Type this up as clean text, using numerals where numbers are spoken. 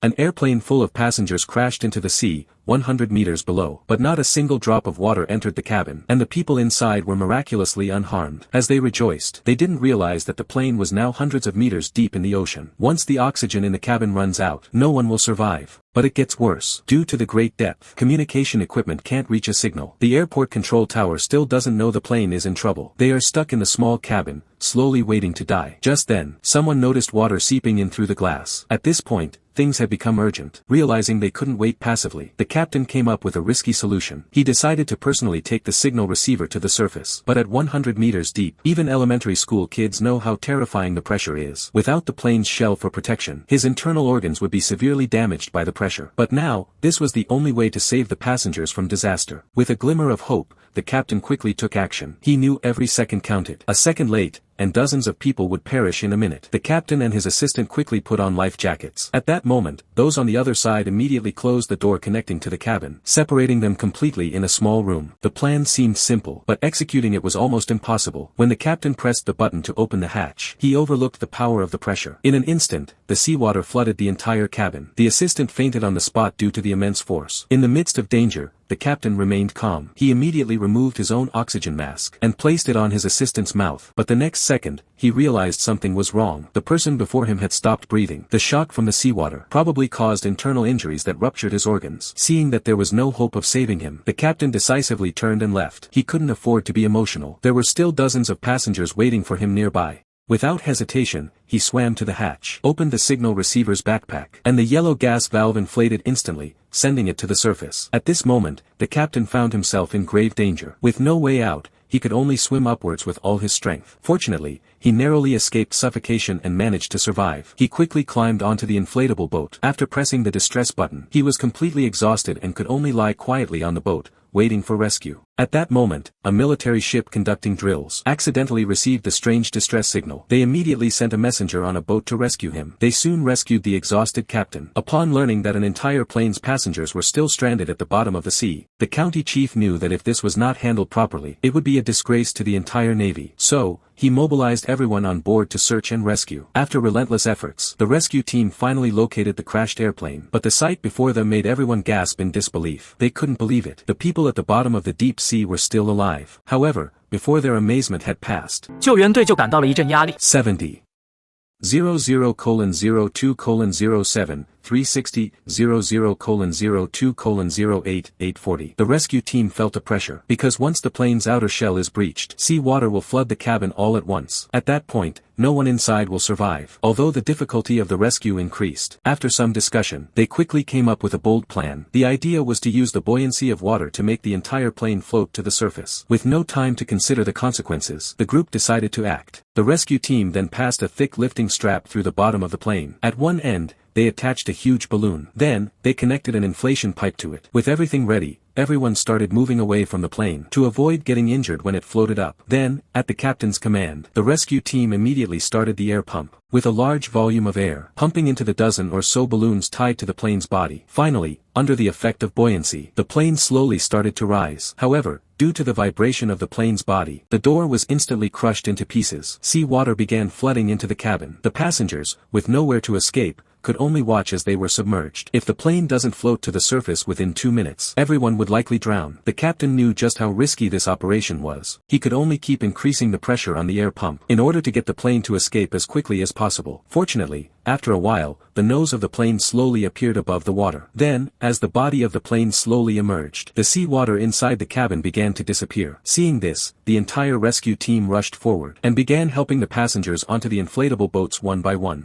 An airplane full of passengers crashed into the sea, 100 meters below. But not a single drop of water entered the cabin, and the people inside were miraculously unharmed. As they rejoiced, they didn't realize that the plane was now hundreds of meters deep in the ocean. Once the oxygen in the cabin runs out, no one will survive. But it gets worse. Due to the great depth, communication equipment can't reach a signal. The airport control tower still doesn't know the plane is in trouble. They are stuck in the small cabin, slowly waiting to die. Just then, someone noticed water seeping in through the glass. At this point, things had become urgent. Realizing they couldn't wait passively, the captain came up with a risky solution. He decided to personally take the signal receiver to the surface. But at 100 meters deep, even elementary school kids know how terrifying the pressure is. Without the plane's shell for protection, his internal organs would be severely damaged by the pressure. But now, this was the only way to save the passengers from disaster. With a glimmer of hope, the captain quickly took action. He knew every second counted. A second late, and dozens of people would perish in a minute. The captain and his assistant quickly put on life jackets. At that moment, those on the other side immediately closed the door connecting to the cabin, separating them completely in a small room. The plan seemed simple, but executing it was almost impossible. When the captain pressed the button to open the hatch, he overlooked the power of the pressure. In an instant, the seawater flooded the entire cabin. The assistant fainted on the spot due to the immense force. In the midst of danger, the captain remained calm. He immediately removed his own oxygen mask and placed it on his assistant's mouth. But the next second, he realized something was wrong. The person before him had stopped breathing. The shock from the seawater probably caused internal injuries that ruptured his organs. Seeing that there was no hope of saving him, the captain decisively turned and left. He couldn't afford to be emotional. There were still dozens of passengers waiting for him nearby. Without hesitation, he swam to the hatch, opened the signal receiver's backpack, and the yellow gas valve inflated instantly, sending it to the surface. At this moment, the captain found himself in grave danger. With no way out, he could only swim upwards with all his strength. Fortunately, he narrowly escaped suffocation and managed to survive. He quickly climbed onto the inflatable boat. After pressing the distress button, he was completely exhausted and could only lie quietly on the boat, waiting for rescue. At that moment, a military ship conducting drills accidentally received the strange distress signal. They immediately sent a messenger on a boat to rescue him. They soon rescued the exhausted captain. Upon learning that an entire plane's passengers were still stranded at the bottom of the sea, the county chief knew that if this was not handled properly, it would be a disgrace to the entire navy. So, he mobilized everyone on board to search and rescue. After relentless efforts, the rescue team finally located the crashed airplane. But the sight before them made everyone gasp in disbelief. They couldn't believe it. The people at the bottom of the deep sea were still alive. However, before their amazement had passed, 救援队就感到了一阵压力。70 00:02:07 360 00:02:08 840. The rescue team felt a pressure, because once the plane's outer shell is breached, sea water will flood the cabin all at once. At that point, no one inside will survive. Although the difficulty of the rescue increased, after some discussion, they quickly came up with a bold plan. The idea was to use the buoyancy of water to make the entire plane float to the surface. With no time to consider the consequences, the group decided to act. The rescue team then passed a thick lifting strap through the bottom of the plane. At one end, they attached a huge balloon. Then, they connected an inflation pipe to it. With everything ready, everyone started moving away from the plane to avoid getting injured when it floated up. Then, at the captain's command, the rescue team immediately started the air pump, with a large volume of air pumping into the dozen or so balloons tied to the plane's body. Finally, under the effect of buoyancy, the plane slowly started to rise. However, due to the vibration of the plane's body, the door was instantly crushed into pieces. Sea water began flooding into the cabin. The passengers, with nowhere to escape, could only watch as they were submerged. If the plane doesn't float to the surface within 2 minutes, everyone would likely drown. The captain knew just how risky this operation was. He could only keep increasing the pressure on the air pump in order to get the plane to escape as quickly as possible. Fortunately, after a while, the nose of the plane slowly appeared above the water. Then, as the body of the plane slowly emerged, the seawater inside the cabin began to disappear. Seeing this, the entire rescue team rushed forward and began helping the passengers onto the inflatable boats one by one.